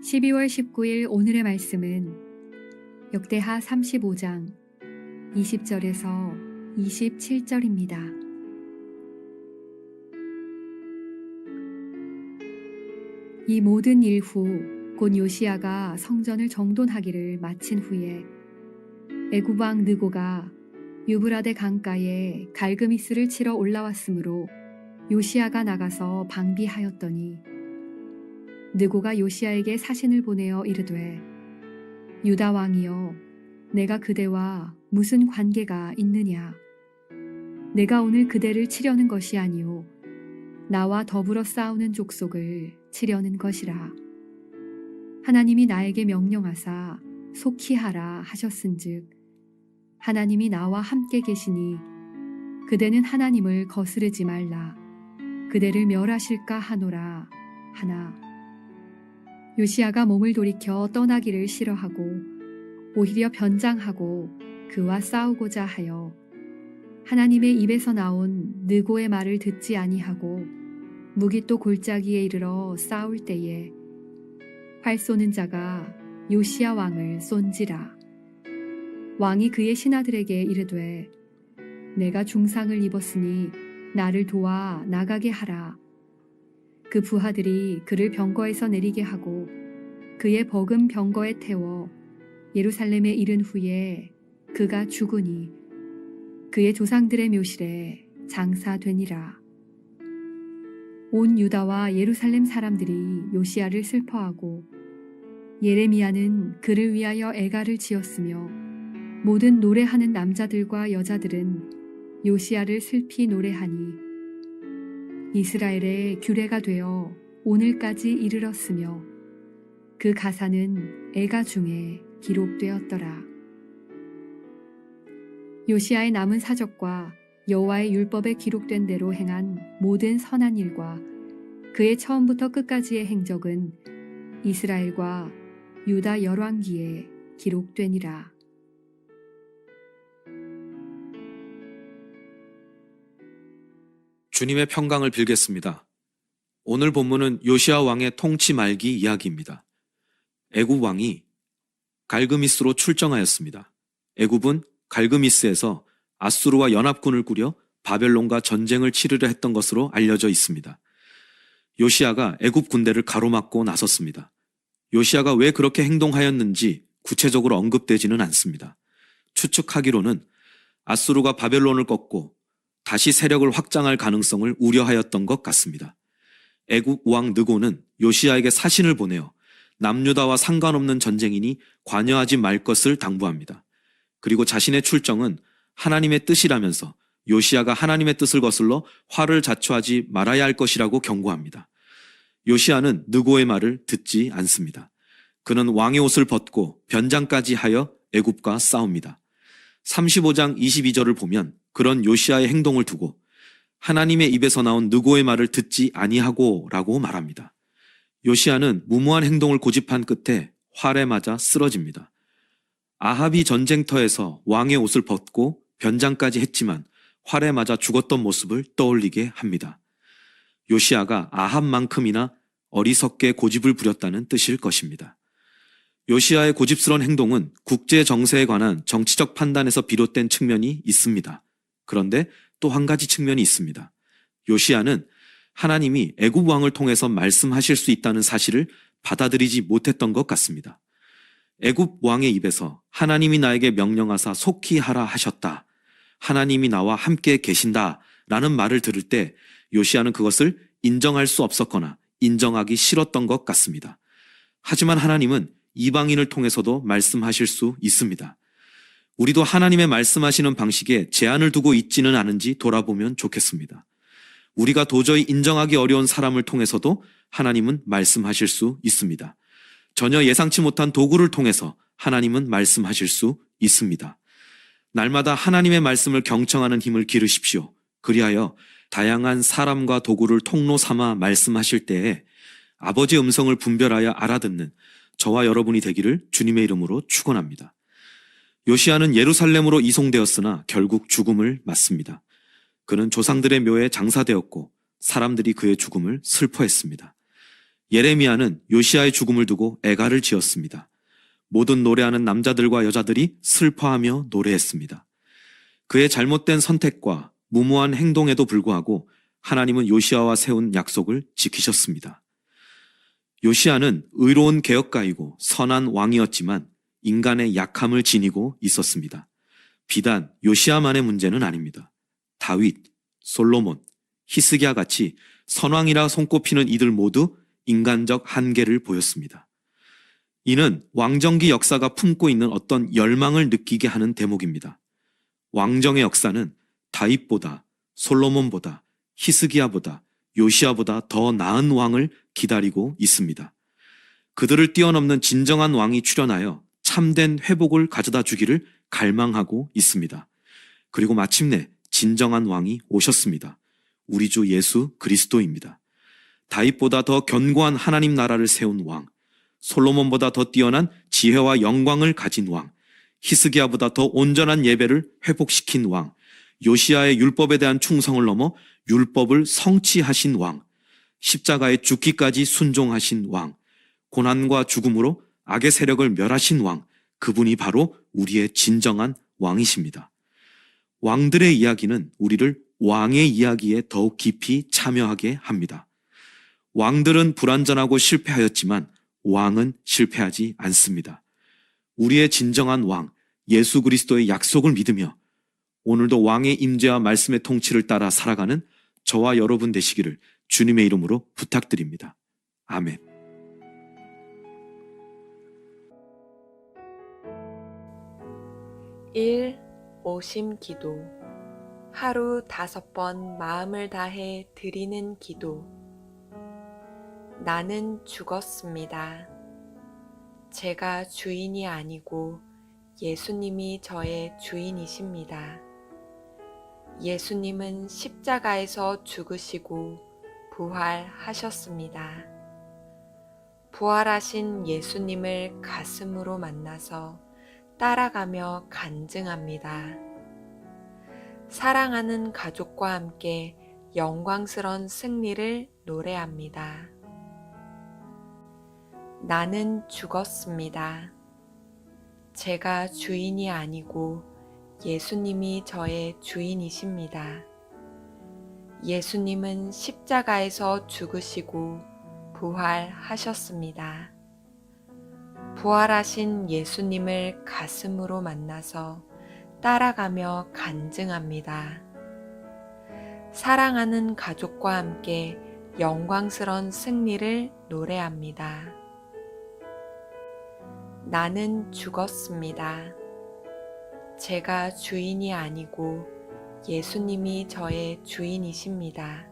12월 19일 오늘의 말씀은 역대하 35장 20절에서 27절입니다. 이 모든 일 후 곧 요시야가 성전을 정돈하기를 마친 후에 애굽 왕 느고가 유브라데 강가에 갈그미스를 치러 올라왔으므로 요시야가 나가서 방비하였더니 느고가 요시야에게 사신을 보내어 이르되 유다 왕이여 내가 그대와 무슨 관계가 있느냐 내가 오늘 그대를 치려는 것이 아니오 나와 더불어 싸우는 족속을 치려는 것이라 하나님이 나에게 명령하사 속히 하라 하셨은즉 하나님이 나와 함께 계시니 그대는 하나님을 거스르지 말라 그대를 멸하실까 하노라 하나 요시야가 몸을 돌이켜 떠나기를 싫어하고 오히려 변장하고 그와 싸우고자 하여 하나님의 입에서 나온 느고의 말을 듣지 아니하고 무깃도 골짜기에 이르러 싸울 때에 활 쏘는 자가 요시야 왕을 쏜지라 왕이 그의 신하들에게 이르되 내가 중상을 입었으니 나를 도와 나가게 하라 그 부하들이 그를 병거에서 내리게 하고 그의 버금 병거에 태워 예루살렘에 이른 후에 그가 죽으니 그의 조상들의 묘실에 장사되니라. 온 유다와 예루살렘 사람들이 요시야를 슬퍼하고 예레미야는 그를 위하여 애가를 지었으며 모든 노래하는 남자들과 여자들은 요시야를 슬피 노래하니 이스라엘의 규례가 되어 오늘까지 이르렀으며 그 가사는 애가 중에 기록되었더라. 요시야의 남은 사적과 여호와의 율법에 기록된 대로 행한 모든 선한 일과 그의 처음부터 끝까지의 행적은 이스라엘과 유다 열왕기에 기록되니라. 주님의 평강을 빌겠습니다. 오늘 본문은 요시야 왕의 통치 말기 이야기입니다. 애굽 왕이 갈그미스로 출정하였습니다. 애굽은 갈그미스에서 아수르와 연합군을 꾸려 바벨론과 전쟁을 치르려 했던 것으로 알려져 있습니다. 요시야가 애굽 군대를 가로막고 나섰습니다. 요시야가 왜 그렇게 행동하였는지 구체적으로 언급되지는 않습니다. 추측하기로는 아수르가 바벨론을 꺾고 다시 세력을 확장할 가능성을 우려하였던 것 같습니다. 애굽 왕 느고는 요시야에게 사신을 보내어 남유다와 상관없는 전쟁이니 관여하지 말 것을 당부합니다. 그리고 자신의 출정은 하나님의 뜻이라면서 요시야가 하나님의 뜻을 거슬러 화를 자초하지 말아야 할 것이라고 경고합니다. 요시야는 느고의 말을 듣지 않습니다. 그는 왕의 옷을 벗고 변장까지 하여 애굽과 싸웁니다. 35장 22절을 보면 그런 요시야의 행동을 두고 하나님의 입에서 나온 느고의 말을 듣지 아니하고 라고 말합니다. 요시야는 무모한 행동을 고집한 끝에 활에 맞아 쓰러집니다. 아합이 전쟁터에서 왕의 옷을 벗고 변장까지 했지만 활에 맞아 죽었던 모습을 떠올리게 합니다. 요시야가 아합만큼이나 어리석게 고집을 부렸다는 뜻일 것입니다. 요시야의 고집스러운 행동은 국제 정세에 관한 정치적 판단에서 비롯된 측면이 있습니다. 그런데 또 한 가지 측면이 있습니다. 요시야는 하나님이 애굽 왕을 통해서 말씀하실 수 있다는 사실을 받아들이지 못했던 것 같습니다. 애굽 왕의 입에서 하나님이 나에게 명령하사 속히 하라 하셨다. 하나님이 나와 함께 계신다 라는 말을 들을 때 요시야는 그것을 인정할 수 없었거나 인정하기 싫었던 것 같습니다. 하지만 하나님은 이방인을 통해서도 말씀하실 수 있습니다. 우리도 하나님의 말씀하시는 방식에 제한을 두고 있지는 않은지 돌아보면 좋겠습니다. 우리가 도저히 인정하기 어려운 사람을 통해서도 하나님은 말씀하실 수 있습니다. 전혀 예상치 못한 도구를 통해서 하나님은 말씀하실 수 있습니다. 날마다 하나님의 말씀을 경청하는 힘을 기르십시오. 그리하여 다양한 사람과 도구를 통로 삼아 말씀하실 때에 아버지의 음성을 분별하여 알아듣는 저와 여러분이 되기를 주님의 이름으로 축원합니다. 요시야는 예루살렘으로 이송되었으나 결국 죽음을 맞습니다. 그는 조상들의 묘에 장사되었고 사람들이 그의 죽음을 슬퍼했습니다. 예레미야는 요시아의 죽음을 두고 애가를 지었습니다. 모든 노래하는 남자들과 여자들이 슬퍼하며 노래했습니다. 그의 잘못된 선택과 무모한 행동에도 불구하고 하나님은 요시아와 세운 약속을 지키셨습니다. 요시아는 의로운 개혁가이고 선한 왕이었지만 인간의 약함을 지니고 있었습니다. 비단 요시아만의 문제는 아닙니다. 다윗, 솔로몬, 히스기야 같이 선왕이라 손꼽히는 이들 모두 인간적 한계를 보였습니다. 이는 왕정기 역사가 품고 있는 어떤 열망을 느끼게 하는 대목입니다. 왕정의 역사는 다윗보다, 솔로몬보다, 히스기야보다, 요시아보다 더 나은 왕을 기다리고 있습니다. 그들을 뛰어넘는 진정한 왕이 출현하여 참된 회복을 가져다 주기를 갈망하고 있습니다. 그리고 마침내 진정한 왕이 오셨습니다. 우리 주 예수 그리스도입니다. 다윗보다 더 견고한 하나님 나라를 세운 왕, 솔로몬보다 더 뛰어난 지혜와 영광을 가진 왕, 히스기야보다 더 온전한 예배를 회복시킨 왕, 요시아의 율법에 대한 충성을 넘어 율법을 성취하신 왕, 십자가에 죽기까지 순종하신 왕, 고난과 죽음으로 악의 세력을 멸하신 왕, 그분이 바로 우리의 진정한 왕이십니다. 왕들의 이야기는 우리를 왕의 이야기에 더욱 깊이 참여하게 합니다. 왕들은 불완전하고 실패하였지만 왕은 실패하지 않습니다. 우리의 진정한 왕, 예수 그리스도의 약속을 믿으며 오늘도 왕의 임재와 말씀의 통치를 따라 살아가는 저와 여러분 되시기를 주님의 이름으로 부탁드립니다. 아멘. 일 오심 기도. 하루 5번 마음을 다해 드리는 기도. 나는 죽었습니다. 제가 주인이 아니고 예수님이 저의 주인이십니다. 예수님은 십자가에서 죽으시고 부활하셨습니다. 부활하신 예수님을 가슴으로 만나서 따라가며 간증합니다. 사랑하는 가족과 함께 영광스런 승리를 노래합니다. 나는 죽었습니다. 제가 주인이 아니고 예수님이 저의 주인이십니다. 예수님은 십자가에서 죽으시고 부활하셨습니다. 부활하신 예수님을 가슴으로 만나서 따라가며 간증합니다. 사랑하는 가족과 함께 영광스런 승리를 노래합니다. 나는 죽었습니다. 제가 주인이 아니고 예수님이 저의 주인이십니다.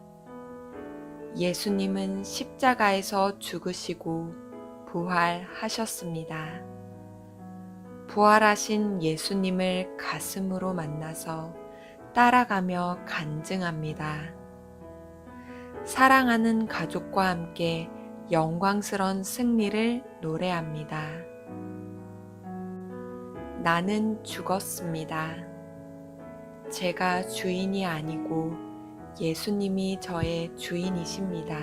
예수님은 십자가에서 죽으시고 부활하셨습니다. 부활하신 예수님을 가슴으로 만나서 따라가며 간증합니다. 사랑하는 가족과 함께 영광스런 승리를 노래합니다. 나는 죽었습니다. 제가 주인이 아니고 예수님이 저의 주인이십니다.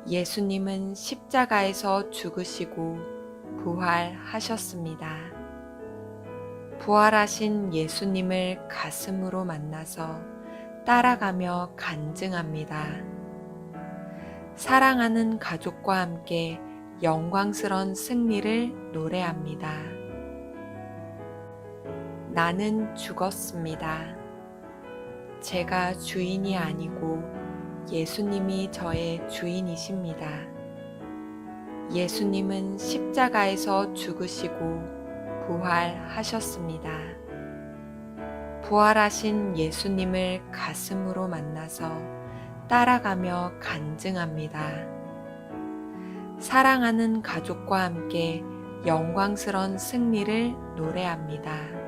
예수님은 십자가에서 죽으시고 부활하셨습니다. 부활하신 예수님을 가슴으로 만나서 따라가며 간증합니다. 사랑하는 가족과 함께 영광스런 승리를 노래합니다. 나는 죽었습니다. 제가 주인이 아니고 예수님이 저의 주인이십니다. 예수님은 십자가에서 죽으시고 부활하셨습니다. 부활하신 예수님을 가슴으로 만나서 따라가며 간증합니다. 사랑하는 가족과 함께 영광스런 승리를 노래합니다.